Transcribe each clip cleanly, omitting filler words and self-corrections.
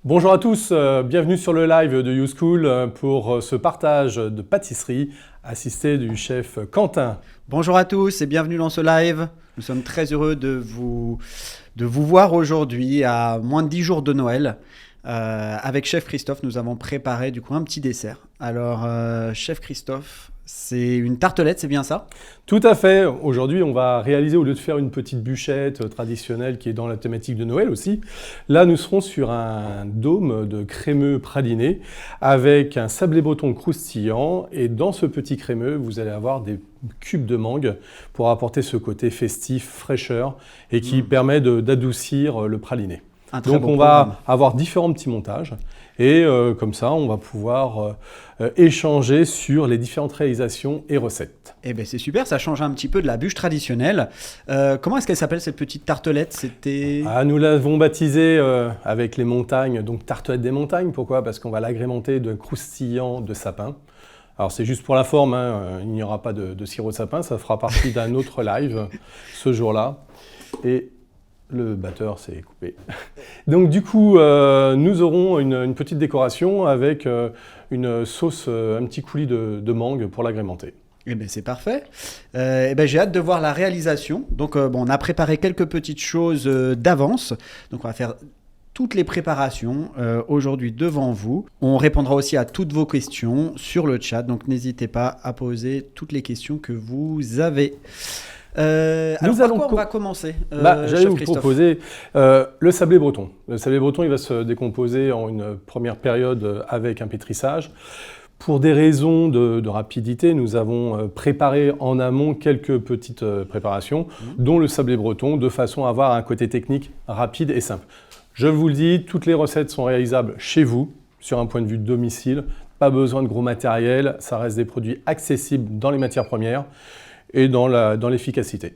Bonjour à tous, bienvenue sur le live de YouSchool pour ce partage de pâtisserie assisté du chef Quentin. Bonjour à tous et bienvenue dans ce live. Nous sommes très heureux de vous voir aujourd'hui à moins de 10 jours de Noël. Avec Chef Christophe, nous avons préparé du coup un petit dessert. Alors, Chef Christophe, c'est une tartelette, c'est bien ça? Tout à fait. Aujourd'hui, on va réaliser, au lieu de faire une petite bûchette traditionnelle qui est dans la thématique de Noël aussi, là, nous serons sur un dôme de crémeux praliné avec un sablé breton croustillant. Et dans ce petit crémeux, vous allez avoir des cubes de mangue pour apporter ce côté festif, fraîcheur et qui permet d'adoucir le praliné. Donc on va avoir différents petits montages et comme ça on va pouvoir échanger sur les différentes réalisations et recettes. Eh bien c'est super, ça change un petit peu de la bûche traditionnelle. Comment est-ce qu'elle s'appelle cette petite tartelette? Nous l'avons baptisée avec les montagnes, donc tartelette des montagnes. Pourquoi? Parce qu'on va l'agrémenter de croustillant de sapin. Alors c'est juste pour la forme, il n'y aura pas de sirop de sapin, ça fera partie d'un autre live ce jour-là. Et le batteur s'est coupé. Donc du coup, nous aurons une petite décoration avec une sauce, un petit coulis de mangue pour l'agrémenter. Eh bien, c'est parfait. J'ai hâte de voir la réalisation. Donc, on a préparé quelques petites choses d'avance. Donc, on va faire toutes les préparations aujourd'hui devant vous. On répondra aussi à toutes vos questions sur le chat. Donc, n'hésitez pas à poser toutes les questions que vous avez. On va commencer J'allais vous proposer le sablé breton. Le sablé breton, il va se décomposer en une première période avec un pétrissage. Pour des raisons de rapidité, nous avons préparé en amont quelques petites préparations, dont le sablé breton, de façon à avoir un côté technique rapide et simple. Je vous le dis, toutes les recettes sont réalisables chez vous, sur un point de vue de domicile. Pas besoin de gros matériel, ça reste des produits accessibles dans les matières premières et dans l'efficacité.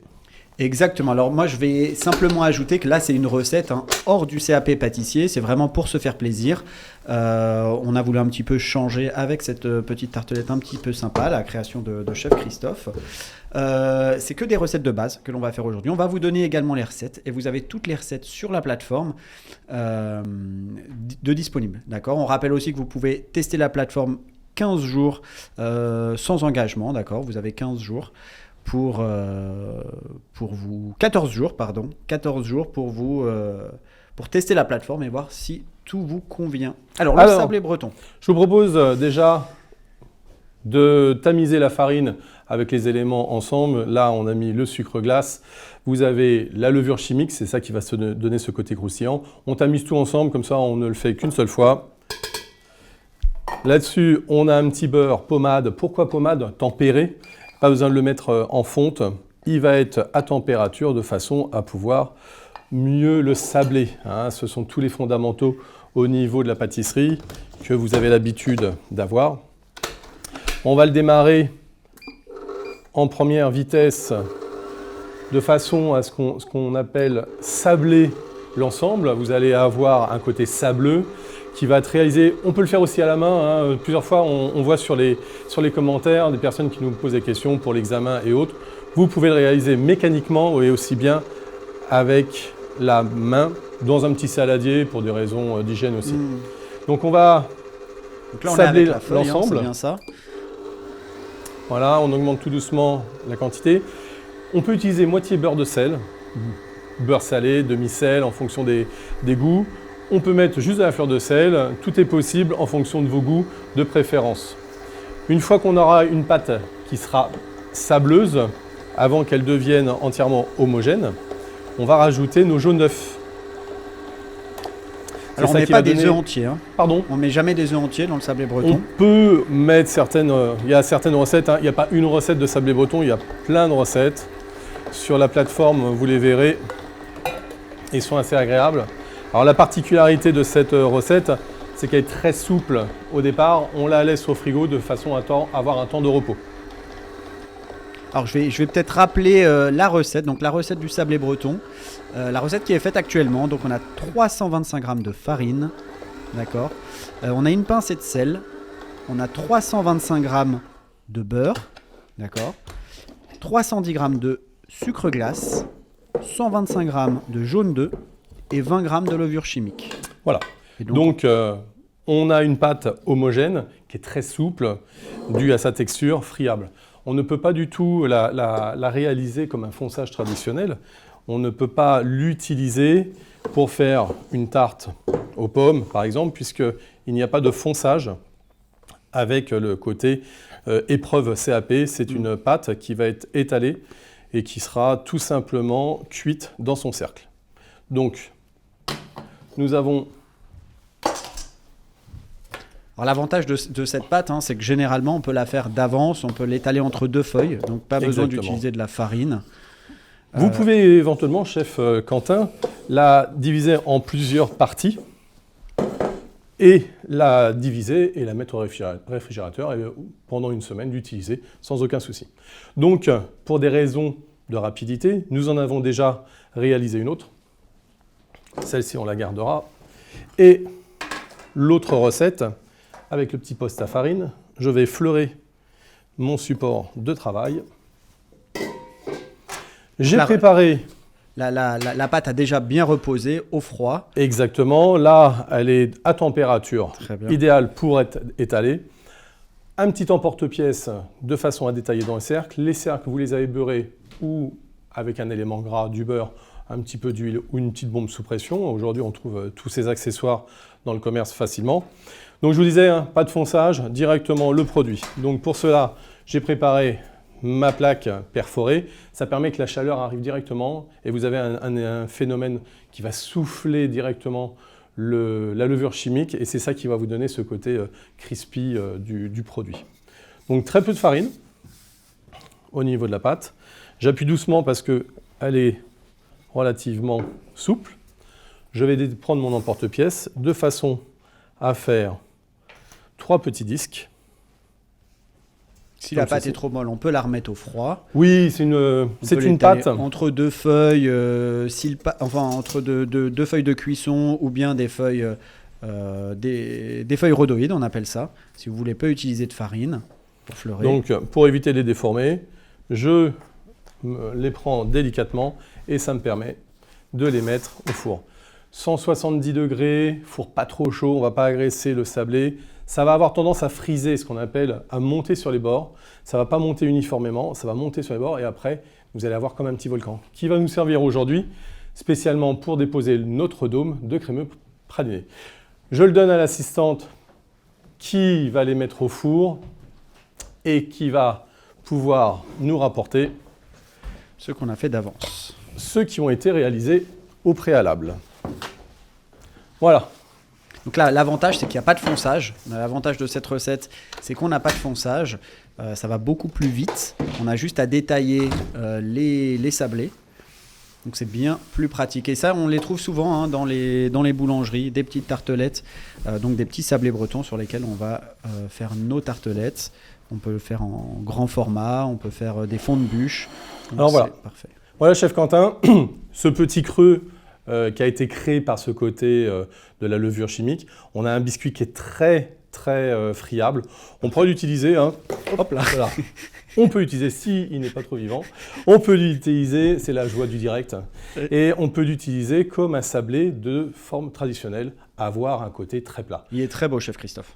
Exactement. Alors moi, je vais simplement ajouter que là, c'est une recette hors du CAP pâtissier. C'est vraiment pour se faire plaisir. On a voulu un petit peu changer avec cette petite tartelette un petit peu sympa, la création de Chef Christophe. C'est que des recettes de base que l'on va faire aujourd'hui. On va vous donner également les recettes et vous avez toutes les recettes sur la plateforme de disponibles. D'accord. On rappelle aussi que vous pouvez tester la plateforme 15 jours sans engagement. D'accord. Vous avez 15 jours. Pour vous 14 jours pour vous pour tester la plateforme et voir si tout vous convient. Alors le sablé breton. Je vous propose déjà de tamiser la farine avec les éléments ensemble. Là, on a mis le sucre glace. Vous avez la levure chimique, c'est ça qui va se donner ce côté croustillant. On tamise tout ensemble, comme ça on ne le fait qu'une seule fois. Là-dessus, on a un petit beurre pommade. Pourquoi pommade? Tempéré. Pas besoin de le mettre en fonte, il va être à température de façon à pouvoir mieux le sabler. Ce sont tous les fondamentaux au niveau de la pâtisserie que vous avez l'habitude d'avoir. On va le démarrer en première vitesse de façon à ce qu'on appelle sabler l'ensemble. Vous allez avoir un côté sableux qui va être réalisé, on peut le faire aussi à la main, plusieurs fois on voit sur les commentaires des personnes qui nous posent des questions pour l'examen et autres. Vous pouvez le réaliser mécaniquement et aussi bien avec la main dans un petit saladier pour des raisons d'hygiène aussi. Donc on va sabler l'ensemble. C'est bien ça. Voilà, on augmente tout doucement la quantité. On peut utiliser moitié beurre de sel, beurre salé, demi-sel en fonction des goûts. On peut mettre juste de la fleur de sel, tout est possible en fonction de vos goûts de préférence. Une fois qu'on aura une pâte qui sera sableuse, avant qu'elle devienne entièrement homogène, on va rajouter nos jaunes d'œufs. Alors on ne met pas des œufs entiers. Pardon? On ne met jamais des œufs entiers dans le sablé breton. On peut mettre il y a certaines recettes, il n'y a pas une recette de sablé breton, il y a plein de recettes. Sur la plateforme, vous les verrez, ils sont assez agréables. Alors la particularité de cette recette, c'est qu'elle est très souple au départ. On la laisse au frigo de façon à avoir un temps de repos. Alors je vais peut-être rappeler la recette. Donc la recette du sablé breton. La recette qui est faite actuellement. Donc on a 325 g de farine. D'accord. On a une pincée de sel. On a 325 g de beurre. D'accord. 310 g de sucre glace. 125 g de jaune d'œuf. Et 20 g de levure chimique. Voilà. Et Donc, on a une pâte homogène qui est très souple, due à sa texture friable. On ne peut pas du tout la réaliser comme un fonçage traditionnel. On ne peut pas l'utiliser pour faire une tarte aux pommes, par exemple, puisqu'il n'y a pas de fonçage avec le côté épreuve CAP. C'est une pâte qui va être étalée et qui sera tout simplement cuite dans son cercle. Donc, nous avons... Alors l'avantage de cette pâte, c'est que généralement on peut la faire d'avance, on peut l'étaler entre 2 feuilles, donc pas besoin d'utiliser de la farine. Vous pouvez éventuellement, chef Quentin, la diviser en plusieurs parties et la diviser et la mettre au réfrigérateur et pendant une semaine l'utiliser sans aucun souci. Donc, pour des raisons de rapidité, nous en avons déjà réalisé une autre. Celle-ci, on la gardera. Et l'autre recette, avec le petit poste à farine, je vais fleurer mon support de travail. J'ai préparé... La pâte a déjà bien reposé au froid. Exactement. Là, elle est à température idéale pour être étalée. Un petit emporte-pièce de façon à détailler dans les cercles. Les cercles, vous les avez beurrés ou avec un élément gras, du beurre, un petit peu d'huile ou une petite bombe sous pression. Aujourd'hui, on trouve tous ces accessoires dans le commerce facilement. Donc, je vous disais, pas de fonçage, directement le produit. Donc, pour cela, j'ai préparé ma plaque perforée. Ça permet que la chaleur arrive directement et vous avez un phénomène qui va souffler directement la levure chimique et c'est ça qui va vous donner ce côté crispy du produit. Donc, très peu de farine au niveau de la pâte. J'appuie doucement parce qu'elle est relativement souple. Je vais prendre mon emporte-pièce de façon à faire 3 petits disques. Si la pâte est trop molle, on peut la remettre au froid. Oui, c'est une pâte. Entre 2 feuilles, entre deux feuilles de cuisson ou bien des feuilles rhodoïdes, on appelle ça. Si vous voulez pas utiliser de farine pour fleurer. Donc, pour éviter de les déformer, je les prends délicatement et ça me permet de les mettre au four. 170 degrés, four pas trop chaud, on ne va pas agresser le sablé. Ça va avoir tendance à friser, ce qu'on appelle à monter sur les bords. Ça ne va pas monter uniformément, ça va monter sur les bords et après, vous allez avoir comme un petit volcan qui va nous servir aujourd'hui spécialement pour déposer notre dôme de crémeux praliné. Je le donne à l'assistante qui va les mettre au four et qui va pouvoir nous rapporter ceux qu'on a fait d'avance. Ceux qui ont été réalisés au préalable. Voilà. Donc là, l'avantage, c'est qu'il n'y a pas de fonçage. L'avantage de cette recette, c'est qu'on n'a pas de fonçage. Ça va beaucoup plus vite. On a juste à détailler les sablés. Donc c'est bien plus pratique. Et ça, on les trouve souvent dans les boulangeries, des petites tartelettes, donc des petits sablés bretons sur lesquels on va faire nos tartelettes. On peut le faire en grand format, on peut faire des fonds de bûche. Donc alors voilà. Parfait. Voilà, chef Quentin, ce petit creux qui a été créé par ce côté de la levure chimique. On a un biscuit qui est très friable. On pourrait l'utiliser, hop là, voilà. On peut l'utiliser s'il n'est pas trop vivant. On peut l'utiliser, c'est la joie du direct, et on peut l'utiliser comme un sablé de forme traditionnelle, avoir un côté très plat. Il est très beau, chef Christophe.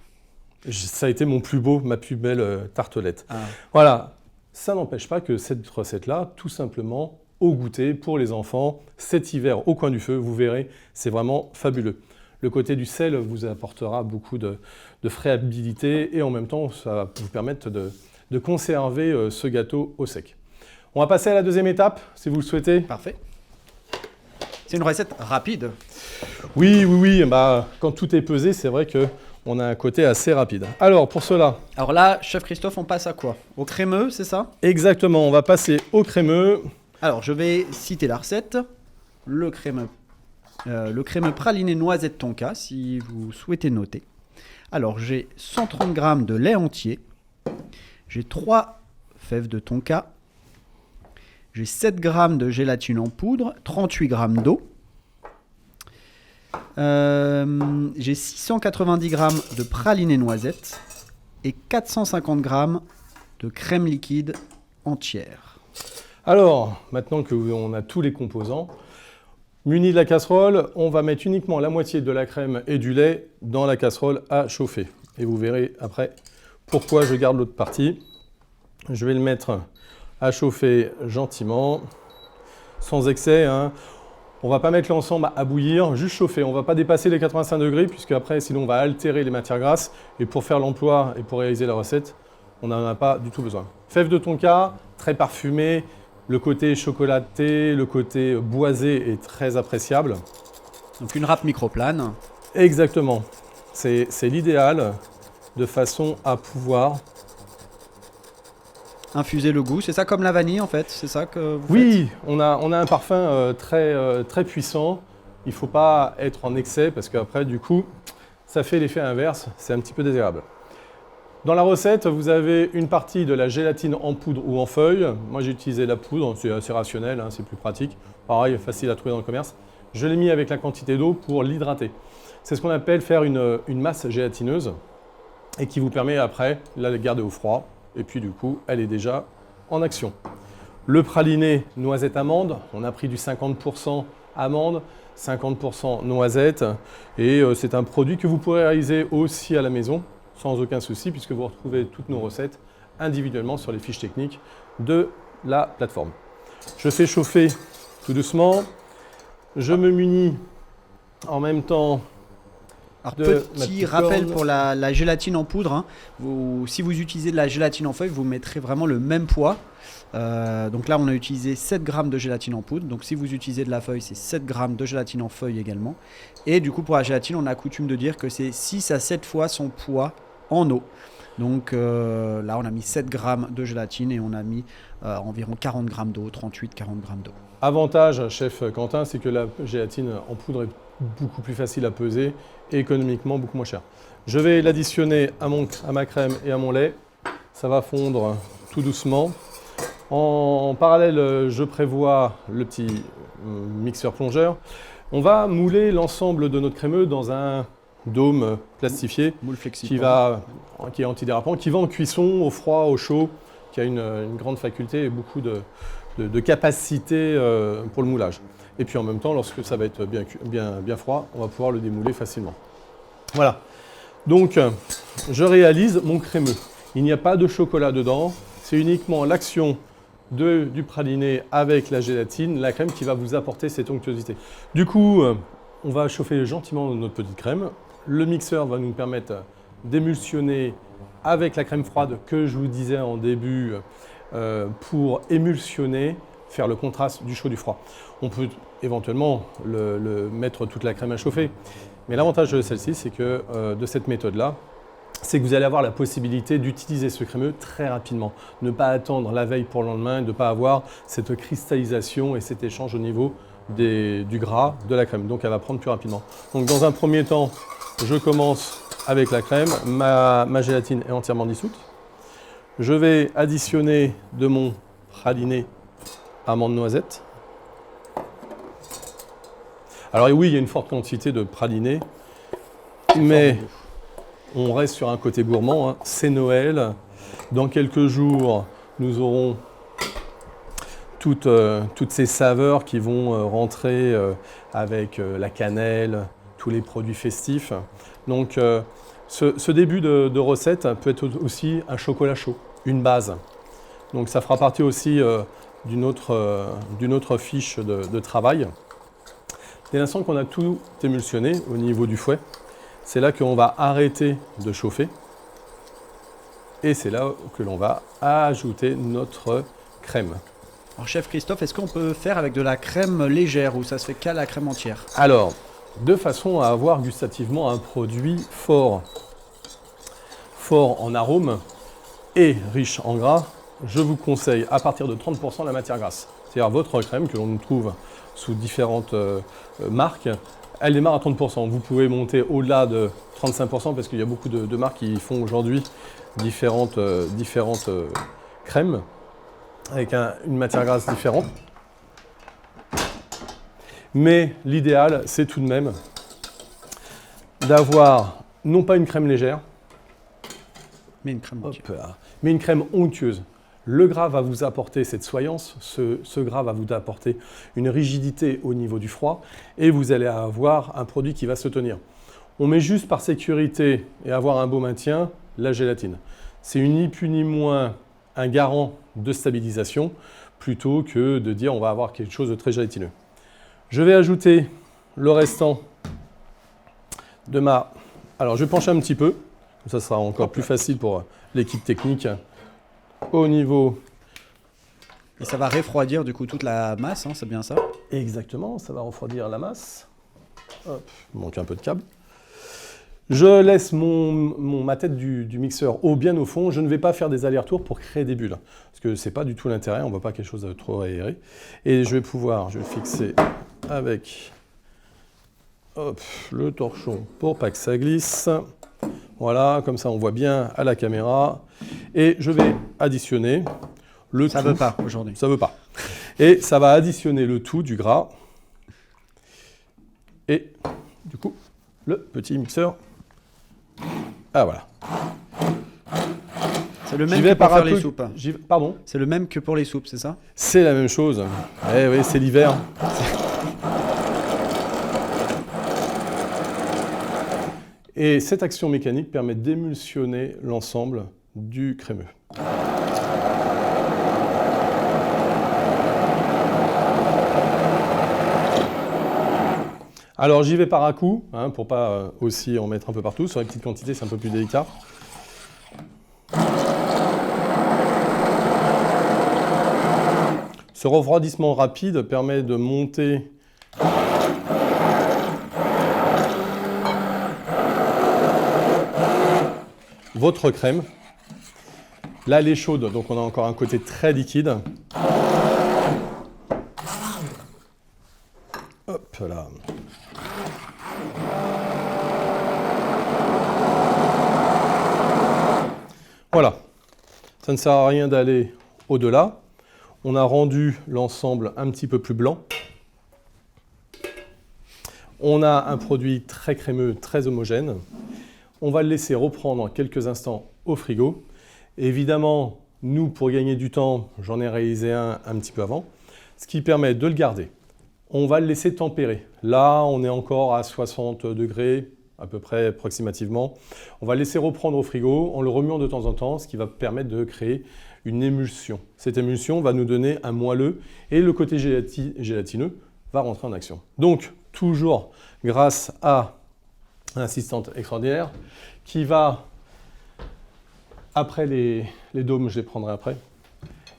Ça a été ma plus belle tartelette. Ah. Voilà, ça n'empêche pas que cette recette-là, tout simplement, au goûter pour les enfants, cet hiver au coin du feu, vous verrez, c'est vraiment fabuleux. Le côté du sel vous apportera beaucoup de friabilité et en même temps, ça va vous permettre de conserver ce gâteau au sec. On va passer à la deuxième étape, si vous le souhaitez. Parfait. C'est une recette rapide. Oui, quand tout est pesé, c'est vrai qu'on a un côté assez rapide. Alors, pour cela... Alors là, chef Christophe, on passe à quoi? Au crémeux, c'est ça? Exactement, on va passer au crémeux. Alors, je vais citer la recette. Le crémeux praliné noisette tonka, si vous souhaitez noter. Alors, j'ai 130 g de lait entier. J'ai 3 fèves de tonka. J'ai 7 g de gélatine en poudre, 38 g d'eau. J'ai 690 g de praliné noisette et 450 g de crème liquide entière. Alors, maintenant qu'on a tous les composants, Muni de la casserole, on va mettre uniquement la moitié de la crème et du lait dans la casserole à chauffer. Et vous verrez après pourquoi je garde l'autre partie. Je vais le mettre à chauffer gentiment, sans excès, hein. On ne va pas mettre l'ensemble à bouillir, juste chauffer. On ne va pas dépasser les 85 degrés, puisque après, sinon, on va altérer les matières grasses. Et pour faire l'emploi et pour réaliser la recette, on n'en a pas du tout besoin. Fève de tonka, très parfumé. Le côté chocolaté, le côté boisé est très appréciable. Donc une râpe microplane. Exactement. C'est l'idéal de façon à pouvoir... Infuser le goût, c'est ça comme la vanille en fait, c'est ça que vous Oui, on a un parfum très puissant. Il ne faut pas être en excès parce qu'après, du coup, ça fait l'effet inverse. C'est un petit peu désagréable. Dans la recette, vous avez une partie de la gélatine en poudre ou en feuille. Moi, j'ai utilisé la poudre, c'est assez rationnel, hein, c'est plus pratique. Pareil, facile à trouver dans le commerce. Je l'ai mis avec la quantité d'eau pour l'hydrater. C'est ce qu'on appelle faire une masse gélatineuse et qui vous permet après de la garder au froid. Et puis du coup, elle est déjà en action. Le praliné noisette-amande, on a pris du 50% amande, 50% noisette. Et c'est un produit que vous pourrez réaliser aussi à la maison, sans aucun souci, puisque vous retrouvez toutes nos recettes individuellement sur les fiches techniques de la plateforme. Je fais chauffer tout doucement. Je me munis en même temps. Alors, petit rappel pour la gélatine en poudre, hein. Si vous utilisez de la gélatine en feuille, vous mettrez vraiment le même poids. Donc là, on a utilisé 7 grammes de gélatine en poudre. Donc si vous utilisez de la feuille, c'est 7 grammes de gélatine en feuille également. Et du coup, pour la gélatine, on a coutume de dire que c'est 6 à 7 fois son poids en eau. Donc là, on a mis 7 grammes de gélatine et on a mis environ 40 grammes d'eau, 38-40 grammes d'eau. Avantage, chef Quentin, c'est que la gélatine en poudre est beaucoup plus facile à peser et économiquement beaucoup moins cher. Je vais l'additionner à ma crème et à mon lait. Ça va fondre tout doucement. En parallèle, je prévois le petit mixeur plongeur. On va mouler l'ensemble de notre crémeux dans un dôme plastifié moule flexible qui est antidérapant, qui va en cuisson, au froid, au chaud, qui a une grande faculté et beaucoup de capacité pour le moulage. Et puis en même temps, lorsque ça va être bien froid, on va pouvoir le démouler facilement. Voilà. Donc, je réalise mon crémeux. Il n'y a pas de chocolat dedans. C'est uniquement l'action du praliné avec la gélatine, la crème qui va vous apporter cette onctuosité. Du coup, on va chauffer gentiment notre petite crème. Le mixeur va nous permettre d'émulsionner avec la crème froide que je vous disais en début pour émulsionner, faire le contraste du chaud du froid. On peut éventuellement mettre toute la crème à chauffer. Mais l'avantage de celle-ci, c'est que de cette méthode-là, c'est que vous allez avoir la possibilité d'utiliser ce crémeux très rapidement. Ne pas attendre la veille pour le lendemain, ne pas avoir cette cristallisation et cet échange au niveau du gras de la crème. Donc elle va prendre plus rapidement. Donc dans un premier temps, je commence avec la crème. Ma gélatine est entièrement dissoute. Je vais additionner de mon praliné amande noisette. Alors oui, il y a une forte quantité de praliné, mais on reste sur un côté gourmand, hein. C'est Noël. Dans quelques jours, nous aurons toutes ces saveurs qui vont rentrer avec la cannelle, tous les produits festifs. Donc ce début de recette peut être aussi un chocolat chaud, une base. Donc ça fera partie aussi d'une autre fiche de travail. Dès l'instant qu'on a tout émulsionné au niveau du fouet, c'est là qu'on va arrêter de chauffer et c'est là que l'on va ajouter notre crème. Alors chef Christophe, est-ce qu'on peut faire avec de la crème légère ou ça se fait qu'à la crème entière? Alors, de façon à avoir gustativement un produit fort en arôme et riche en gras, je vous conseille à partir de 30% la matière grasse. C'est-à-dire votre crème que l'on trouve sous différentes marques, elle démarre à 30%. Vous pouvez monter au-delà de 35% parce qu'il y a beaucoup de marques qui font aujourd'hui différentes crèmes avec une matière grasse différente. Mais l'idéal, c'est tout de même d'avoir non pas une crème légère, mais une crème entière. mais une crème onctueuse. Le gras va vous apporter cette soyance, ce gras va vous apporter une rigidité au niveau du froid et vous allez avoir un produit qui va se tenir. On met juste par sécurité et avoir un beau maintien la gélatine. C'est ni plus ni moins un garant de stabilisation plutôt que de dire on va avoir quelque chose de très gélatineux. Je vais ajouter le restant de ma... Alors je vais pencher un petit peu, ça sera encore plus facile pour l'équipe technique. Au niveau... Et ça va refroidir du coup toute la masse, hein, c'est bien ça? Exactement, ça va refroidir la masse. Hop, il manque un peu de câble. Je laisse ma tête du mixeur bien au fond. Je ne vais pas faire des allers-retours pour créer des bulles. Parce que ce n'est pas du tout l'intérêt, on ne veut pas quelque chose de trop aéré. Et je vais fixer avec le torchon pour pas que ça glisse. Voilà, comme ça on voit bien à la caméra. Et je vais additionner le tout. Ça ne veut pas aujourd'hui. Ça ne veut pas. Et ça va additionner le tout du gras. Et du coup, le petit mixeur. Ah voilà. C'est le même que pour faire les soupes. Pardon? C'est le même que pour les soupes, c'est ça? C'est la même chose. Eh oui, c'est l'hiver. Et cette action mécanique permet d'émulsionner l'ensemble du crémeux. Alors j'y vais par à coup, hein, pour pas aussi en mettre un peu partout. Sur les petites quantités, c'est un peu plus délicat. Ce refroidissement rapide permet de monter votre crème. Là, elle est chaude, donc on a encore un côté très liquide. Hop là. Voilà. Ça ne sert à rien d'aller au-delà. On a rendu l'ensemble un petit peu plus blanc. On a un produit très crémeux, très homogène. On va le laisser reprendre quelques instants au frigo. Évidemment, nous, pour gagner du temps, j'en ai réalisé un petit peu avant, ce qui permet de le garder. On va le laisser tempérer. Là, on est encore à 60 degrés, à peu près approximativement. On va le laisser reprendre au frigo en le remuant de temps en temps, ce qui va permettre de créer une émulsion. Cette émulsion va nous donner un moelleux et le côté gélatineux va rentrer en action. Donc, toujours grâce à une assistante extraordinaire qui va, après les dômes, je les prendrai après.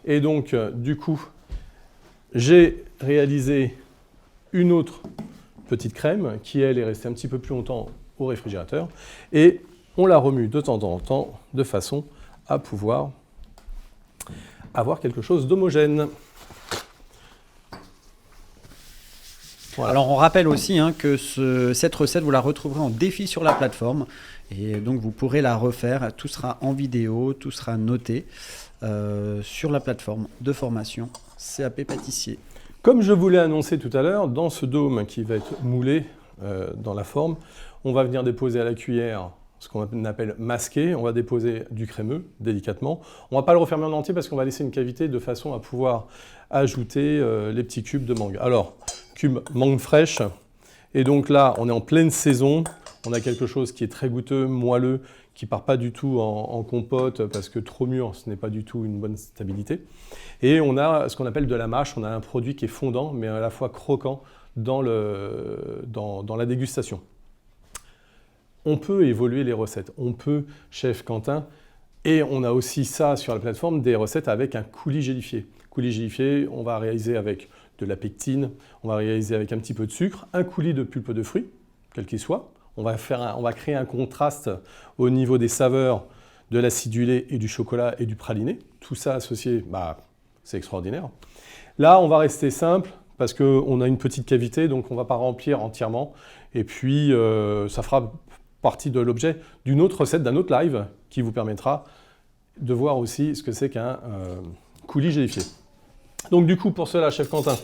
Et donc, du coup, j'ai réalisé une autre petite crème qui, elle, est restée un petit peu plus longtemps au réfrigérateur. Et on la remue de temps en temps de façon à pouvoir avoir quelque chose d'homogène. Voilà. Alors on rappelle aussi que cette recette, vous la retrouverez en défi sur la plateforme. Et donc vous pourrez la refaire. Tout sera en vidéo, tout sera noté sur la plateforme de formation CAP Pâtissier. Comme je vous l'ai annoncé tout à l'heure, dans ce dôme qui va être moulé dans la forme, on va venir déposer à la cuillère ce qu'on appelle masquer. On va déposer du crémeux délicatement. On ne va pas le refermer en entier parce qu'on va laisser une cavité de façon à pouvoir ajouter les petits cubes de mangue. Alors, cube mangue fraîche. Et donc là, on est en pleine saison. On a quelque chose qui est très goûteux, moelleux, qui ne part pas du tout en compote parce que trop mûr, ce n'est pas du tout une bonne stabilité. Et on a ce qu'on appelle de la mâche. On a un produit qui est fondant, mais à la fois croquant dans la dégustation. On peut évoluer les recettes. On peut, chef Quentin, et on a aussi ça sur la plateforme, des recettes avec un coulis gélifié. Coulis gélifié, on va réaliser avec de la pectine, on va réaliser avec un petit peu de sucre, un coulis de pulpe de fruits, quel qu'il soit. On va créer un contraste au niveau des saveurs de l'acidulé et du chocolat et du praliné. Tout ça associé, c'est extraordinaire. Là, on va rester simple parce qu'on a une petite cavité, donc on ne va pas remplir entièrement. Et puis, ça fera partie de l'objet d'une autre recette, d'un autre live qui vous permettra de voir aussi ce que c'est qu'un coulis gélifié. Donc du coup, pour cela, chef Quentin,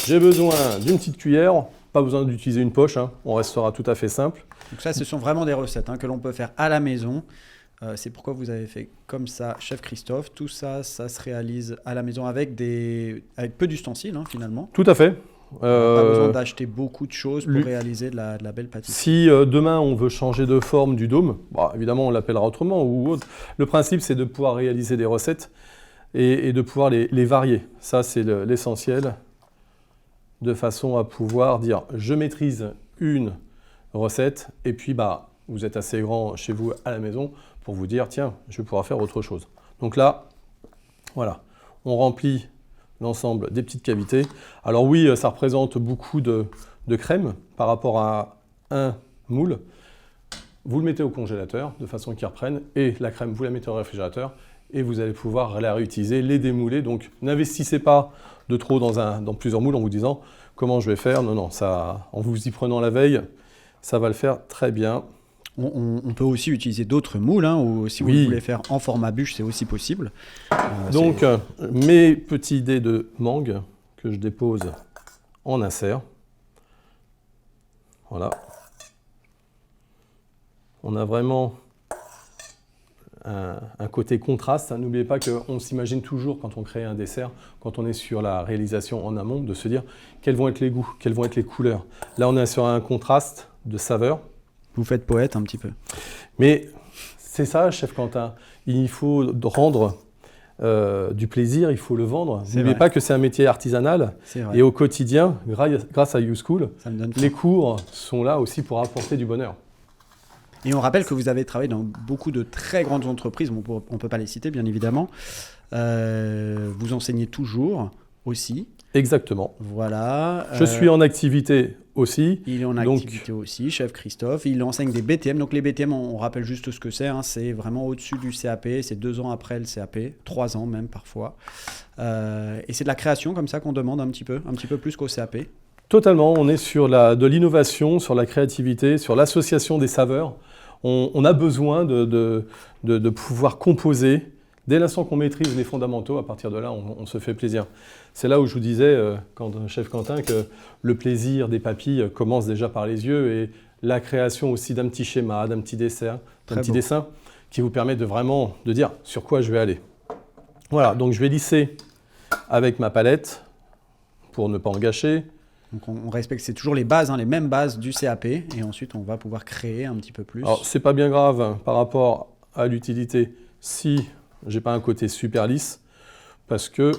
j'ai besoin d'une petite cuillère. Pas besoin d'utiliser une poche, on restera tout à fait simple. Donc ça, ce sont vraiment des recettes que l'on peut faire à la maison. C'est pourquoi vous avez fait comme ça, chef Christophe. Tout ça, ça se réalise à la maison avec peu d'ustensiles, hein, finalement. Tout à fait. Pas besoin d'acheter beaucoup de choses pour réaliser de la belle pâtisserie. Si demain on veut changer de forme du dôme, évidemment on l'appellera autrement ou autre. Le principe c'est de pouvoir réaliser des recettes et de pouvoir les varier. Ça c'est l'essentiel, de façon à pouvoir dire je maîtrise une recette et puis vous êtes assez grand chez vous à la maison pour vous dire tiens je vais pouvoir faire autre chose. Donc là, voilà, on remplit l'ensemble des petites cavités. Alors oui, ça représente beaucoup de crème par rapport à un moule. Vous le mettez au congélateur de façon qu'il reprenne et la crème, vous la mettez au réfrigérateur et vous allez pouvoir la réutiliser, les démouler. Donc n'investissez pas de trop dans plusieurs moules en vous disant comment je vais faire. Non, ça, en vous y prenant la veille, ça va le faire très bien. On peut aussi utiliser d'autres moules, hein, ou si vous voulez faire en format bûche, c'est aussi possible. Donc, mes petits dés de mangue que je dépose en insert. Voilà. On a vraiment un côté contraste. N'oubliez pas qu'on s'imagine toujours, quand on crée un dessert, quand on est sur la réalisation en amont, de se dire quels vont être les goûts, quelles vont être les couleurs. Là, on est sur un contraste de saveurs. Vous faites poète un petit peu. Mais c'est ça, chef Quentin. Il faut rendre du plaisir, il faut le vendre. N'oubliez pas que c'est un métier artisanal. Et au quotidien, grâce à YouSchool, les cours sont là aussi pour apporter du bonheur. Et on rappelle que vous avez travaillé dans beaucoup de très grandes entreprises. On ne peut pas les citer, bien évidemment. Vous enseignez toujours aussi. Exactement. Voilà. Je suis en activité aussi. Il est en activité aussi, chef Christophe. Il enseigne des BTM. Donc les BTM, on rappelle juste ce que c'est. Hein. C'est vraiment au-dessus du CAP. C'est 2 ans après le CAP. 3 ans même parfois. Et c'est de la création comme ça qu'on demande un petit peu plus qu'au CAP. Totalement. On est sur de l'innovation, sur la créativité, sur l'association des saveurs. On a besoin de pouvoir composer. Dès l'instant qu'on maîtrise les fondamentaux, à partir de là, on se fait plaisir. C'est là où je vous disais, chef Quentin, que le plaisir des papilles commence déjà par les yeux et la création aussi d'un petit schéma, d'un petit dessert, d'un petit dessin qui vous permet de dire sur quoi je vais aller. Voilà, donc je vais lisser avec ma palette pour ne pas en gâcher. Donc on respecte, c'est toujours les bases, hein, les mêmes bases du CAP et ensuite on va pouvoir créer un petit peu plus. Alors c'est pas bien grave par rapport à l'utilité si j'ai pas un côté super lisse parce que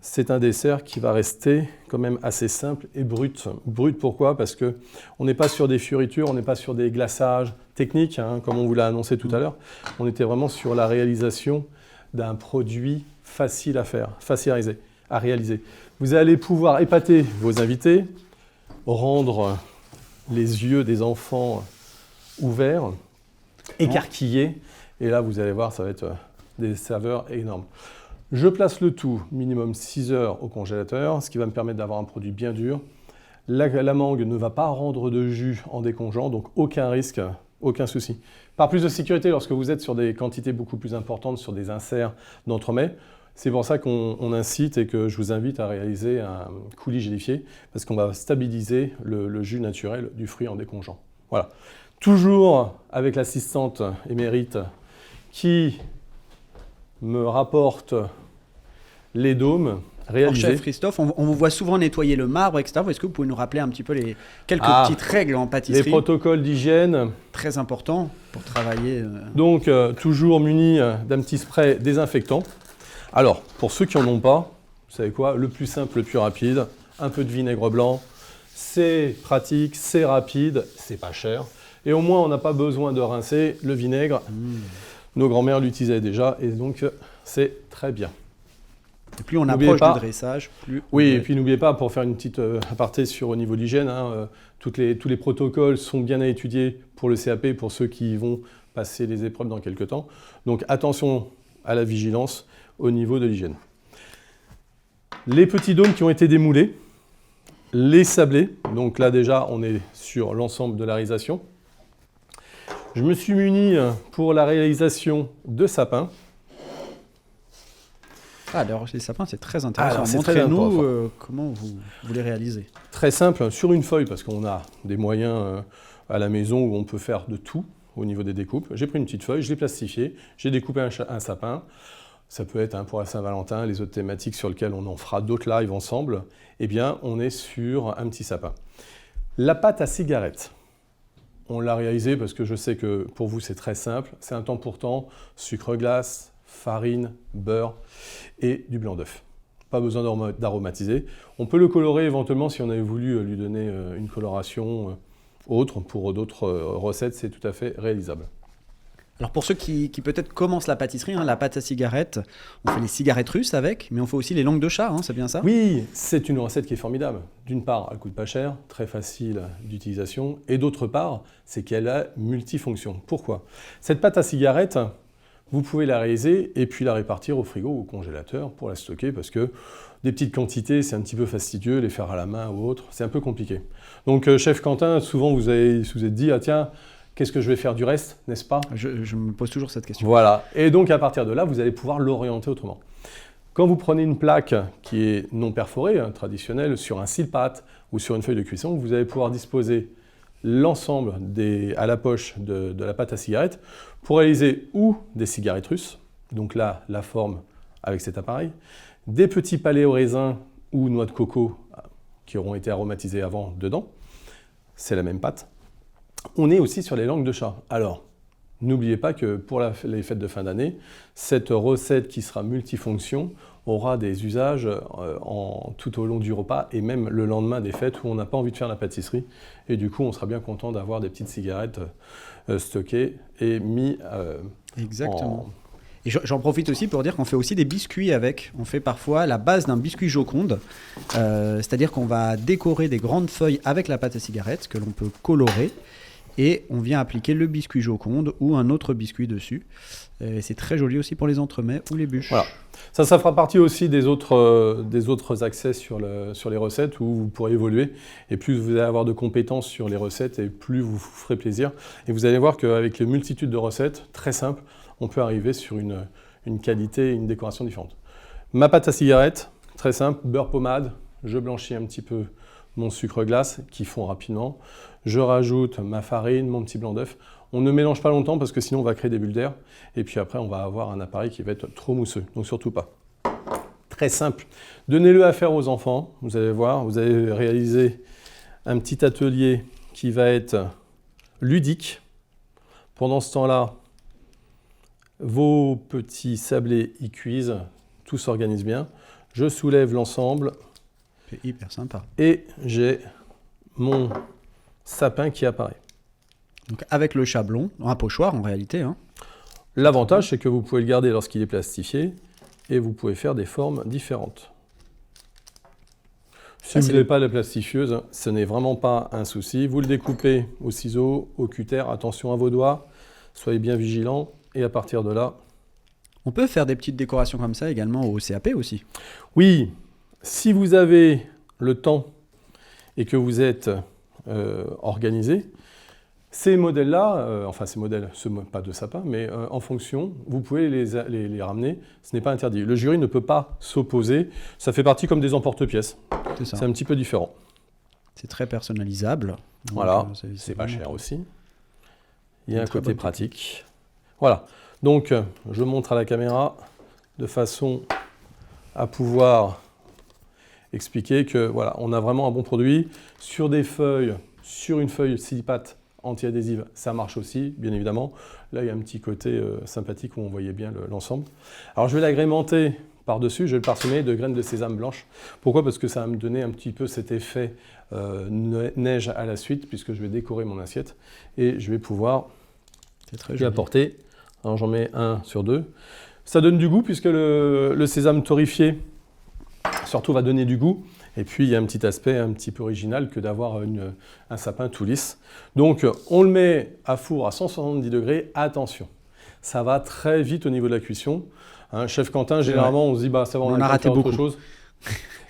c'est un dessert qui va rester quand même assez simple et brut. Brut pourquoi? Parce qu'on n'est pas sur des fioritures, on n'est pas sur des glaçages techniques, hein, comme on vous l'a annoncé tout à l'heure. On était vraiment sur la réalisation d'un produit facile à faire, facile à réaliser. Vous allez pouvoir épater vos invités, rendre les yeux des enfants ouverts, écarquillés. Et là, vous allez voir, ça va être des saveurs énormes. Je place le tout minimum 6 heures au congélateur, ce qui va me permettre d'avoir un produit bien dur. La mangue ne va pas rendre de jus en décongeant, donc aucun risque, aucun souci. Par plus de sécurité, lorsque vous êtes sur des quantités beaucoup plus importantes, sur des inserts d'entremets, c'est pour ça qu'on incite et que je vous invite à réaliser un coulis gélifié, parce qu'on va stabiliser le jus naturel du fruit en décongeant. Voilà. Toujours avec l'assistante émérite qui me rapporte les dômes réalisés. Alors, chef Christophe, on vous voit souvent nettoyer le marbre, etc. Est-ce que vous pouvez nous rappeler un petit peu quelques petites règles en pâtisserie? Les protocoles d'hygiène. Très importants pour travailler. Donc, toujours muni d'un petit spray désinfectant. Alors, pour ceux qui n'en ont pas, vous savez quoi? Le plus simple, le plus rapide, un peu de vinaigre blanc. C'est pratique, c'est rapide, c'est pas cher. Et au moins, on n'a pas besoin de rincer le vinaigre. Nos grands-mères l'utilisaient déjà et donc c'est très bien. Et plus on approche du dressage, plus... Oui, et puis n'oubliez pas, pour faire une petite aparté au niveau de l'hygiène, hein, tous les protocoles sont bien à étudier pour le CAP, pour ceux qui vont passer les épreuves dans quelques temps. Donc attention à la vigilance au niveau de l'hygiène. Les petits dômes qui ont été démoulés, les sablés, donc là déjà on est sur l'ensemble de la réalisation. Je me suis muni pour la réalisation de sapins. Alors les sapins, c'est très intéressant. Montrez-nous comment vous les réalisez. Très simple, sur une feuille, parce qu'on a des moyens à la maison où on peut faire de tout. au niveau des découpes. J'ai pris une petite feuille, je l'ai plastifiée, j'ai découpé un sapin. Ça peut être pour la Saint-Valentin, les autres thématiques sur lesquelles on en fera d'autres lives ensemble. Eh bien, on est sur un petit sapin. La pâte à cigarette, on l'a réalisée parce que je sais que pour vous, c'est très simple. C'est un temps pour temps, sucre glace, farine, beurre et du blanc d'œuf. Pas besoin d'aromatiser. On peut le colorer éventuellement si on avait voulu lui donner une coloration autre. Pour d'autres recettes, c'est tout à fait réalisable. Alors pour ceux qui peut-être commencent la pâtisserie, la pâte à cigarette, on fait les cigarettes russes avec, mais on fait aussi les langues de chat, c'est bien ça? Oui, c'est une recette qui est formidable. D'une part, elle coûte pas cher, très facile d'utilisation, et d'autre part, c'est qu'elle a multifonction. Pourquoi? Cette pâte à cigarette, vous pouvez la réaliser et puis la répartir au frigo ou au congélateur pour la stocker parce que des petites quantités, c'est un petit peu fastidieux, les faire à la main ou autre, c'est un peu compliqué. Donc, chef Quentin, souvent vous vous êtes dit, ah tiens, qu'est-ce que je vais faire du reste, n'est-ce pas? Je me pose toujours cette question. Voilà, et donc à partir de là, vous allez pouvoir l'orienter autrement. Quand vous prenez une plaque qui est non perforée, traditionnelle, sur un cile-pâte ou sur une feuille de cuisson, vous allez pouvoir disposer l'ensemble à la poche de la pâte à cigarette pour réaliser ou des cigarettes russes, donc là, la forme avec cet appareil, des petits palets au raisin ou noix de coco qui auront été aromatisés avant dedans, c'est la même pâte. On est aussi sur les langues de chat. Alors, n'oubliez pas que pour les fêtes de fin d'année, cette recette qui sera multifonction aura des usages tout au long du repas et même le lendemain des fêtes où on n'a pas envie de faire la pâtisserie. Et du coup, on sera bien content d'avoir des petites cigarettes stockées et mis Exactement. Et j'en profite aussi pour dire qu'on fait aussi des biscuits avec. On fait parfois la base d'un biscuit Joconde, c'est-à-dire qu'on va décorer des grandes feuilles avec la pâte à cigarette que l'on peut colorer. Et on vient appliquer le biscuit Joconde ou un autre biscuit dessus. C'est très joli aussi pour les entremets ou les bûches. Voilà. Ça fera partie aussi des autres accès sur les recettes où vous pourrez évoluer. Et plus vous allez avoir de compétences sur les recettes et plus vous ferez plaisir. Et vous allez voir qu'avec les multitudes de recettes, très simples, on peut arriver sur une qualité et une décoration différente. Ma pâte à cigarette, très simple, beurre pommade. Je blanchis un petit peu mon sucre glace qui fond rapidement. Je rajoute ma farine, mon petit blanc d'œuf. On ne mélange pas longtemps parce que sinon on va créer des bulles d'air. Et puis après, on va avoir un appareil qui va être trop mousseux. Donc surtout pas. Très simple. Donnez-le à faire aux enfants. Vous allez voir, vous allez réaliser un petit atelier qui va être ludique. Pendant ce temps-là, vos petits sablés y cuisent. Tout s'organise bien. Je soulève l'ensemble. C'est hyper sympa. Et j'ai mon sapin qui apparaît. Donc avec le chablon, un pochoir en réalité. L'avantage, c'est que vous pouvez le garder lorsqu'il est plastifié et vous pouvez faire des formes différentes. Si vous n'avez pas la plastifieuse, ce n'est vraiment pas un souci. Vous le découpez au ciseau, au cutter, attention à vos doigts, soyez bien vigilants et à partir de là... On peut faire des petites décorations comme ça également au CAP aussi. Oui, si vous avez le temps et que vous êtes organisé, ces modèles-là, pas de sapin, mais en fonction, vous pouvez les ramener, ce n'est pas interdit. Le jury ne peut pas s'opposer, ça fait partie comme des emporte-pièces. C'est un petit peu différent. C'est très personnalisable. Donc, voilà, c'est pas cher aussi. Il y a un côté pratique. Voilà, donc je montre à la caméra de façon à pouvoir expliquer que voilà, on a vraiment un bon produit. Sur des feuilles, sur une feuille cile-pâte anti-adhésive, ça marche aussi, bien évidemment. Là, il y a un petit côté sympathique où on voyait bien l'ensemble. Alors, je vais l'agrémenter par-dessus, je vais le parsemer de graines de sésame blanches. Pourquoi? Parce que ça va me donner un petit peu cet effet neige à la suite, puisque je vais décorer mon assiette et je vais pouvoir y apporter. Alors, j'en mets 1 sur 2. Ça donne du goût, puisque le sésame torréfié, surtout, va donner du goût. Et puis, il y a un petit aspect un petit peu original que d'avoir un sapin tout lisse. Donc, on le met à four à 170 degrés. Attention, ça va très vite au niveau de la cuisson. Chef Quentin, généralement, on se dit, ça va, on a raté autre chose.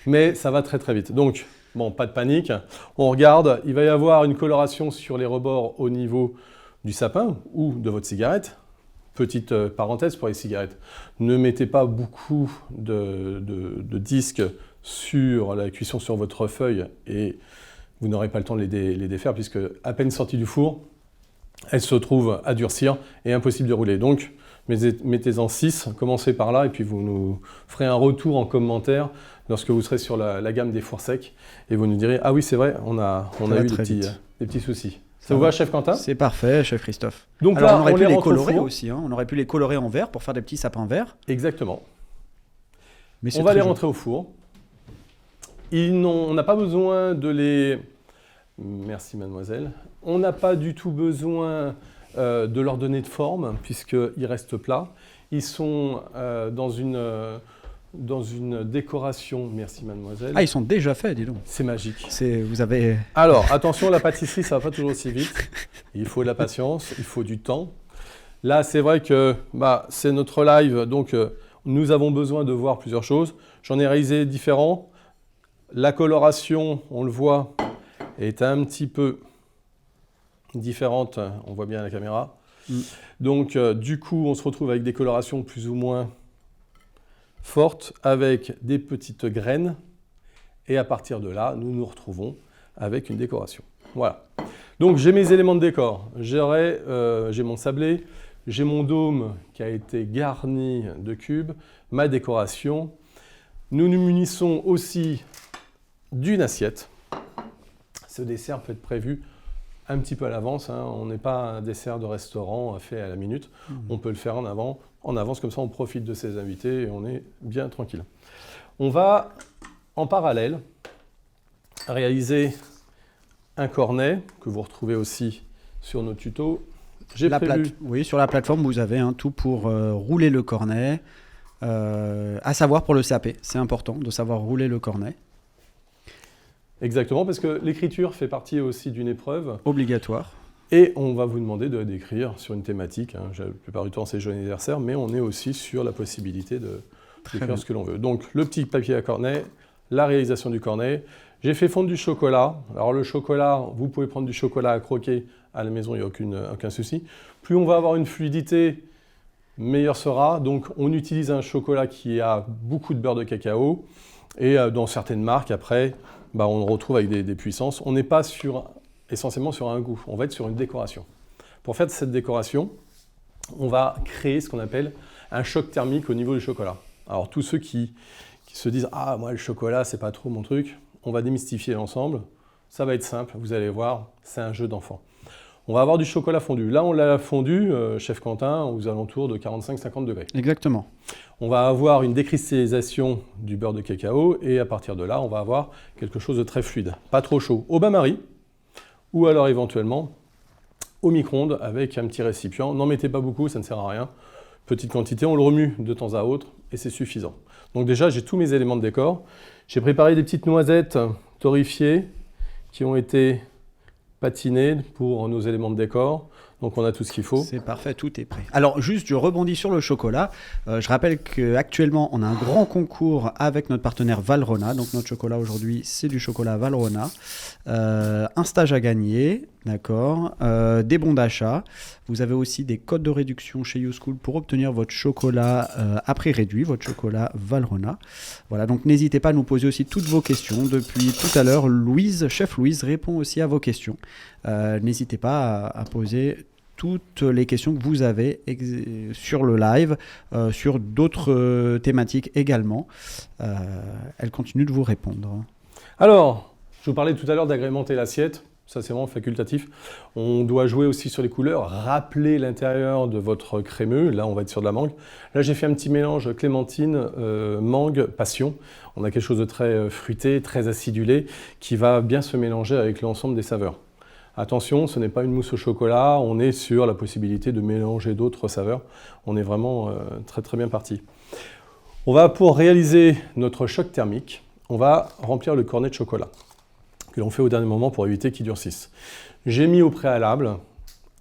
Mais ça va très, très vite. Donc, bon, pas de panique. On regarde, il va y avoir une coloration sur les rebords au niveau du sapin ou de votre cigarette. Petite parenthèse pour les cigarettes. Ne mettez pas beaucoup de disques sur la cuisson sur votre feuille et vous n'aurez pas le temps de les défaire puisque à peine sortis du four, elle se trouve à durcir et impossible de rouler. Donc, mettez-en 6, commencez par là, et puis vous nous ferez un retour en commentaire lorsque vous serez sur la gamme des fours secs, et vous nous direz « Ah oui, c'est vrai, on a eu des petits soucis ». Ça vous va, chef Quentin? C'est parfait, chef Christophe. Donc alors, là, on aurait pu les rentre au colorer four. aussi. Hein. On aurait pu les colorer en vert pour faire des petits sapins verts. Exactement. Mais on va les rentrer au four. On n'a pas besoin de les... Merci mademoiselle. On n'a pas du tout besoin de leur donner de forme, puisqu'ils restent plats. Ils sont dans une décoration... Merci mademoiselle. Ah, ils sont déjà faits, dis donc. C'est magique. Vous avez... Alors, attention, la pâtisserie, ça ne va pas toujours aussi vite. Il faut de la patience, il faut du temps. Là, c'est vrai que c'est notre live, donc nous avons besoin de voir plusieurs choses. J'en ai réalisé différents. La coloration, on le voit, est un petit peu différente. On voit bien à la caméra. Donc, du coup, on se retrouve avec des colorations plus ou moins fortes, avec des petites graines. Et à partir de là, nous nous retrouvons avec une décoration. Voilà. Donc, j'ai mes éléments de décor. J'ai mon sablé, j'ai mon dôme qui a été garni de cubes, ma décoration. Nous nous munissons aussi d'une assiette. Ce dessert peut être prévu un petit peu à l'avance. Hein. On n'est pas un dessert de restaurant fait à la minute. On peut le faire en avance, comme ça on profite de ses invités et on est bien tranquille. On va, en parallèle, réaliser un cornet que vous retrouvez aussi sur nos tutos. Oui, sur la plateforme, vous avez tout pour rouler le cornet. À savoir pour le saper, c'est important de savoir rouler le cornet. Exactement, parce que l'écriture fait partie aussi d'une épreuve. Obligatoire. Et on va vous demander d'écrire sur une thématique. Hein. La plupart du temps, c'est joyeux anniversaire, mais on est aussi sur la possibilité d'écrire ce que l'on veut. Donc, le petit papier à cornet, la réalisation du cornet. J'ai fait fondre du chocolat. Alors, le chocolat, vous pouvez prendre du chocolat à croquer à la maison, il n'y a aucun souci. Plus on va avoir une fluidité, meilleur sera. Donc, on utilise un chocolat qui a beaucoup de beurre de cacao. Et dans certaines marques, après, on le retrouve avec des puissances. On n'est pas essentiellement sur un goût, on va être sur une décoration. Pour faire cette décoration, on va créer ce qu'on appelle un choc thermique au niveau du chocolat. Alors tous ceux qui se disent « Ah, moi le chocolat, c'est pas trop mon truc », on va démystifier l'ensemble. Ça va être simple, vous allez voir, c'est un jeu d'enfant. On va avoir du chocolat fondu. Là, on l'a fondu, chef Quentin, aux alentours de 45-50 degrés. Exactement. On va avoir une décristallisation du beurre de cacao et à partir de là, on va avoir quelque chose de très fluide. Pas trop chaud au bain-marie ou alors éventuellement au micro-ondes avec un petit récipient. N'en mettez pas beaucoup, ça ne sert à rien. Petite quantité, on le remue de temps à autre et c'est suffisant. Donc déjà, j'ai tous mes éléments de décor. J'ai préparé des petites noisettes torréfiées qui ont été patinées pour nos éléments de décor. Donc on a tout ce qu'il faut. C'est parfait, tout est prêt. Alors juste, je rebondis sur le chocolat. Je rappelle qu'actuellement, on a un grand concours avec notre partenaire Valrhona. Donc notre chocolat aujourd'hui, c'est du chocolat Valrhona. Un stage à gagner, d'accord. Des bons d'achat. Vous avez aussi des codes de réduction chez YouSchool pour obtenir votre chocolat à prix réduit, votre chocolat Valrhona. Voilà, donc n'hésitez pas à nous poser aussi toutes vos questions. Depuis tout à l'heure, chef Louise répond aussi à vos questions. N'hésitez pas à poser toutes les questions que vous avez sur le live, sur d'autres thématiques également. Elle continue de vous répondre. Alors, je vous parlais tout à l'heure d'agrémenter l'assiette. Ça, c'est vraiment facultatif. On doit jouer aussi sur les couleurs, rappeler l'intérieur de votre crémeux. Là, on va être sur de la mangue. Là, j'ai fait un petit mélange clémentine, mangue, passion. On a quelque chose de très fruité, très acidulé, qui va bien se mélanger avec l'ensemble des saveurs. Attention, ce n'est pas une mousse au chocolat, on est sur la possibilité de mélanger d'autres saveurs. On est vraiment très très bien parti. On va, pour réaliser notre choc thermique, on va remplir le cornet de chocolat que l'on fait au dernier moment pour éviter qu'il durcisse. J'ai mis au préalable,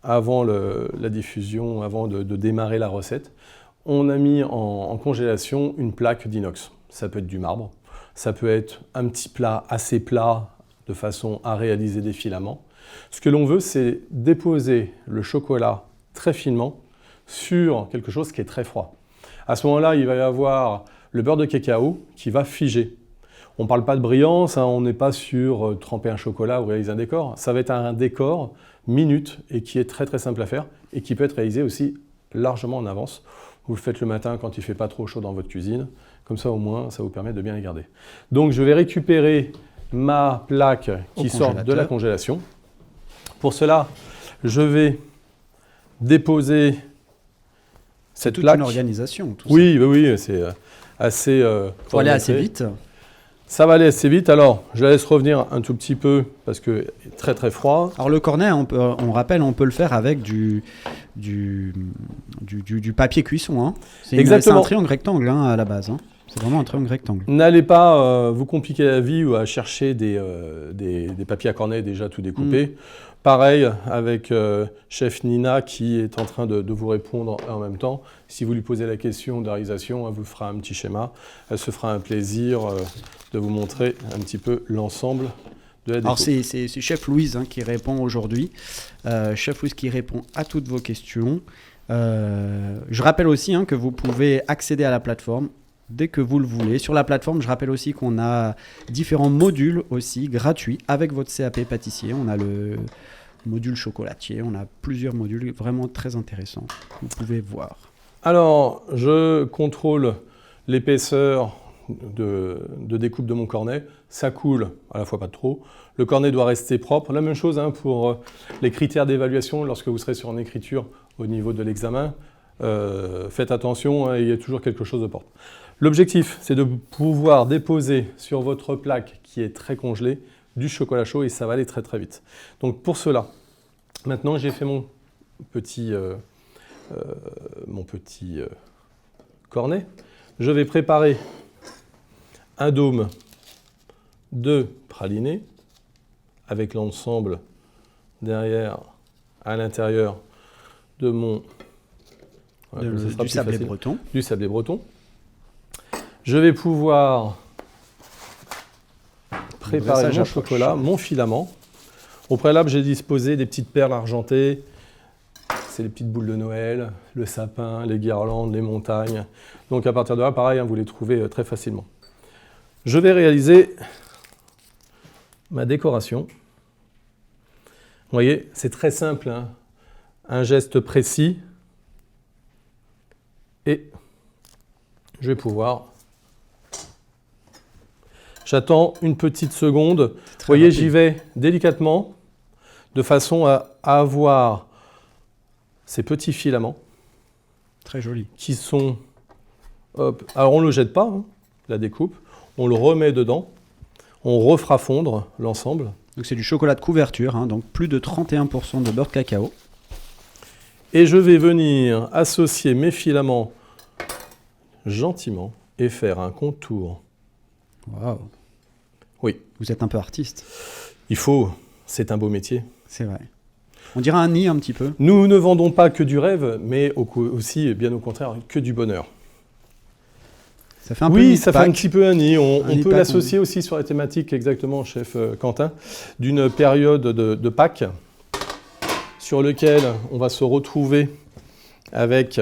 avant la diffusion, avant de démarrer la recette, on a mis en congélation une plaque d'inox. Ça peut être du marbre, ça peut être un petit plat assez plat de façon à réaliser des filaments. Ce que l'on veut, c'est déposer le chocolat très finement sur quelque chose qui est très froid. À ce moment-là, il va y avoir le beurre de cacao qui va figer. On ne parle pas de brillance, hein, on n'est pas sur tremper un chocolat ou réaliser un décor. Ça va être un décor minute et qui est très très simple à faire et qui peut être réalisé aussi largement en avance. Vous le faites le matin quand il ne fait pas trop chaud dans votre cuisine. Comme ça, au moins, ça vous permet de bien les garder. Donc, je vais récupérer ma plaque qui sort de la congélation. Pour cela, je vais déposer cette plaque. C'est toute une organisation, tout oui, ça. Oui, c'est assez... faut aller assez vite. Ça va aller assez vite. Alors, je la laisse revenir un tout petit peu parce que est très très froid. Alors le cornet, on rappelle, on peut le faire avec du papier cuisson. Hein. C'est un triangle rectangle hein, à la base. Hein. C'est vraiment un triangle rectangle. N'allez pas vous compliquer la vie ou à chercher des papiers à cornet déjà tout découpés. Pareil avec chef Nina qui est en train de vous répondre en même temps. Si vous lui posez la question de réalisation, elle vous fera un petit schéma. Elle se fera un plaisir de vous montrer un petit peu l'ensemble de la déco. Alors c'est chef Louise qui répond aujourd'hui. Chef Louise qui répond à toutes vos questions. Je rappelle aussi que vous pouvez accéder à la plateforme dès que vous le voulez. Sur la plateforme, je rappelle aussi qu'on a différents modules aussi gratuits avec votre CAP pâtissier. On a le module chocolatier, on a plusieurs modules vraiment très intéressants. Vous pouvez voir. Alors, je contrôle l'épaisseur de découpe de mon cornet. Ça coule, à la fois pas trop. Le cornet doit rester propre. La même chose pour les critères d'évaluation lorsque vous serez sur une écriture au niveau de l'examen. Faites attention, il y a toujours quelque chose de propre. L'objectif, c'est de pouvoir déposer sur votre plaque qui est très congelée du chocolat chaud et ça va aller très très vite. Donc pour cela, maintenant j'ai fait mon petit cornet. Je vais préparer un dôme de praliné avec l'ensemble derrière à l'intérieur de mon du sablé breton. Du sablé breton. Je vais pouvoir préparer mon chocolat, mon filament. Au préalable, j'ai disposé des petites perles argentées. C'est les petites boules de Noël, le sapin, les guirlandes, les montagnes. Donc à partir de là, pareil, vous les trouvez très facilement. Je vais réaliser ma décoration. Vous voyez, c'est très simple, hein. Un geste précis. Et je vais pouvoir... J'attends une petite seconde. Vous voyez, j'y vais délicatement, de façon à avoir ces petits filaments. Très joli. Qui sont... Hop. Alors, on ne le jette pas, hein, la découpe. On le remet dedans. On refera fondre l'ensemble. Donc, c'est du chocolat de couverture, hein, donc plus de 31% de beurre de cacao. Et je vais venir associer mes filaments gentiment et faire un contour. Waouh. Oui. Vous êtes un peu artiste. Il faut, c'est un beau métier. C'est vrai. On dirait un nid un petit peu. Nous ne vendons pas que du rêve, mais aussi, bien au contraire, que du bonheur. Ça fait un peu oui, ça fait un petit peu un nid. On peut l'associer aussi sur la thématique, exactement, chef Quentin, d'une période de Pâques, sur lequel on va se retrouver avec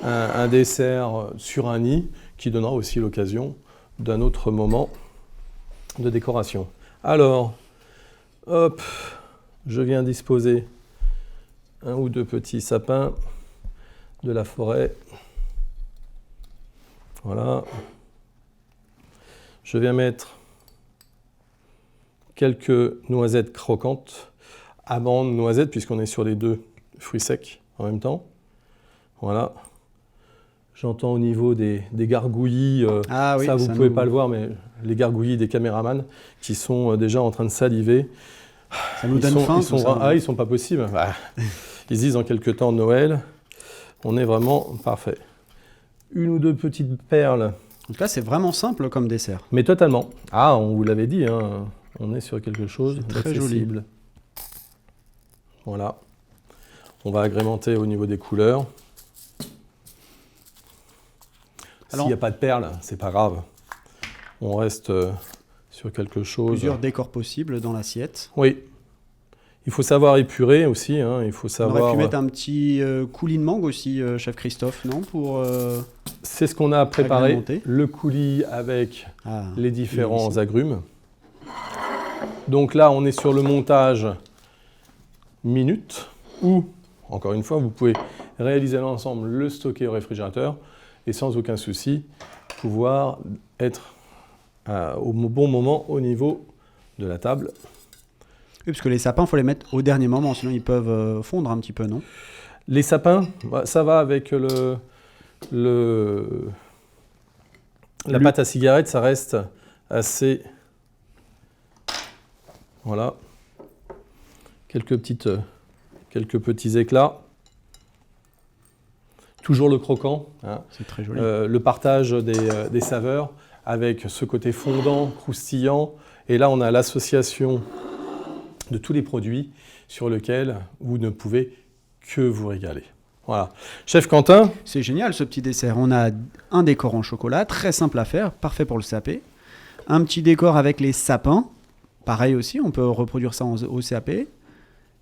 un dessert sur un nid, qui donnera aussi l'occasion d'un autre moment de décoration. Alors, hop, je viens disposer un ou deux petits sapins de la forêt. Voilà. Je viens mettre quelques noisettes croquantes, amandes, noisettes, puisqu'on est sur les deux fruits secs en même temps. Voilà. J'entends au niveau des gargouillis, ça vous ne pouvez pas le voir, mais les gargouillis des caméramans qui sont déjà en train de saliver. Ça nous donne faim. Ils sont pas possibles. Ils disent dans quelques temps Noël. On est vraiment parfait. Une ou deux petites perles. Donc là, c'est vraiment simple comme dessert. Mais totalement. Ah, on vous l'avait dit, hein, on est sur quelque chose de très joli. Voilà. On va agrémenter au niveau des couleurs. S'il n'y a pas de perles, c'est pas grave. On reste sur quelque chose. Plusieurs décors possibles dans l'assiette. Oui. Il faut savoir épurer aussi. Hein. Il faut savoir... On aurait pu mettre un petit coulis de mangue aussi, chef Christophe, non pour c'est ce qu'on a préparé, Agrémenté. le coulis avec les différents ici. agrumes. Donc là, on est sur le montage minute, où, encore une fois, vous pouvez réaliser l'ensemble, le stocker au réfrigérateur, et sans aucun souci, pouvoir être au bon moment au niveau de la table. Oui, parce que les sapins, il faut les mettre au dernier moment, sinon ils peuvent fondre un petit peu, non? Les sapins, ça va avec la pâte à cigarette, ça reste assez... Voilà. Quelques petits éclats. Toujours le croquant. Hein. C'est très joli. Le partage des saveurs avec ce côté fondant, croustillant. Et là, on a l'association de tous les produits sur lesquels vous ne pouvez que vous régaler. Voilà. Chef Quentin. C'est génial ce petit dessert. On a un décor en chocolat, très simple à faire, parfait pour le sapé. Un petit décor avec les sapins. Pareil aussi, on peut reproduire ça au CAP.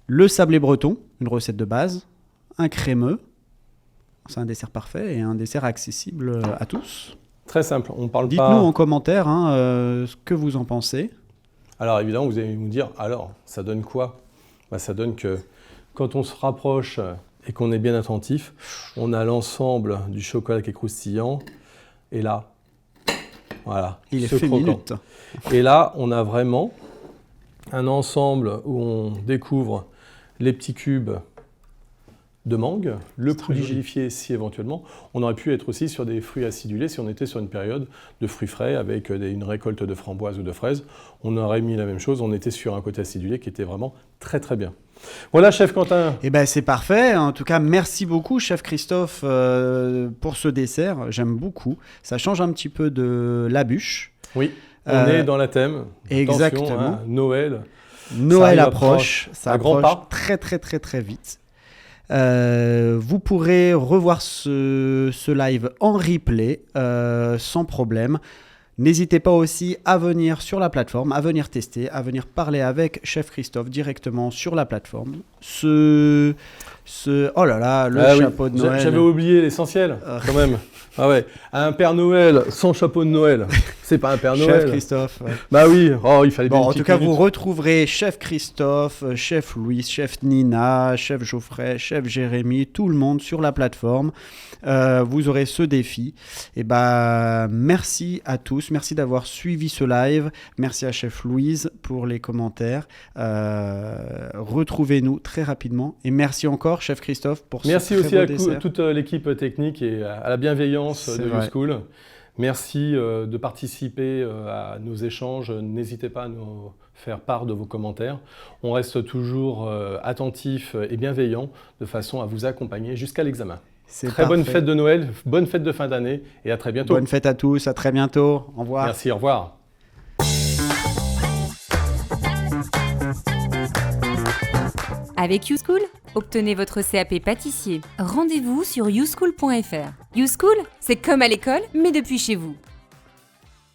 Le sablé breton, une recette de base. Un crémeux. C'est un dessert parfait et un dessert accessible à tous. Très simple. On parle Dites-nous pas... en commentaire ce que vous en pensez. Alors évidemment, vous allez nous dire, alors, ça donne quoi? Ça donne que quand on se rapproche et qu'on est bien attentif, on a l'ensemble du chocolat qui est croustillant. Et là, voilà, Il est ce fait croquant. minute. Et là, on a vraiment un ensemble où on découvre les petits cubes de mangue, le coulis gélifié si éventuellement. On aurait pu être aussi sur des fruits acidulés si on était sur une période de fruits frais avec une récolte de framboises ou de fraises. On aurait mis la même chose, on était sur un côté acidulé qui était vraiment très très bien. Voilà, chef Quentin. Eh ben c'est parfait. En tout cas, merci beaucoup, chef Christophe, pour ce dessert. J'aime beaucoup. Ça change un petit peu de la bûche. Oui, on est dans la thème. Exactement. Attention, hein, Noël. Noël Ça approche. Ça à grands approche pas. très très très très vite. Vous pourrez revoir ce live en replay sans problème. N'hésitez pas aussi à venir sur la plateforme, à venir tester, à venir parler avec Chef Christophe directement sur la plateforme. Oh là là, le chapeau de Noël. J'avais oublié l'essentiel, quand même. Ah ouais, un Père Noël sans chapeau de Noël, c'est pas un Père Noël. Chef Christophe. Bah oui, il fallait bien Bon, une en petite tout cas, minute. vous retrouverez Chef Christophe, Chef Louis, Chef Nina, Chef Geoffrey, Chef Jérémy, tout le monde sur la plateforme. Vous aurez ce défi. Et merci à tous. Merci d'avoir suivi ce live. Merci à Chef Louise pour les commentaires. Retrouvez-nous très rapidement. Et merci encore, Chef Christophe, pour merci ce très aussi beau à dessert. toute l'équipe technique et à la bienveillance de YouSchool. Merci de participer à nos échanges. N'hésitez pas à nous faire part de vos commentaires. On reste toujours attentifs et bienveillants de façon à vous accompagner jusqu'à l'examen. Très bonne fête de Noël, bonne fête de fin d'année et à très bientôt. Bonne fête à tous, à très bientôt. Au revoir. Merci, au revoir. Avec YouSchool, obtenez votre CAP pâtissier. Rendez-vous sur youschool.fr. YouSchool, c'est comme à l'école, mais depuis chez vous.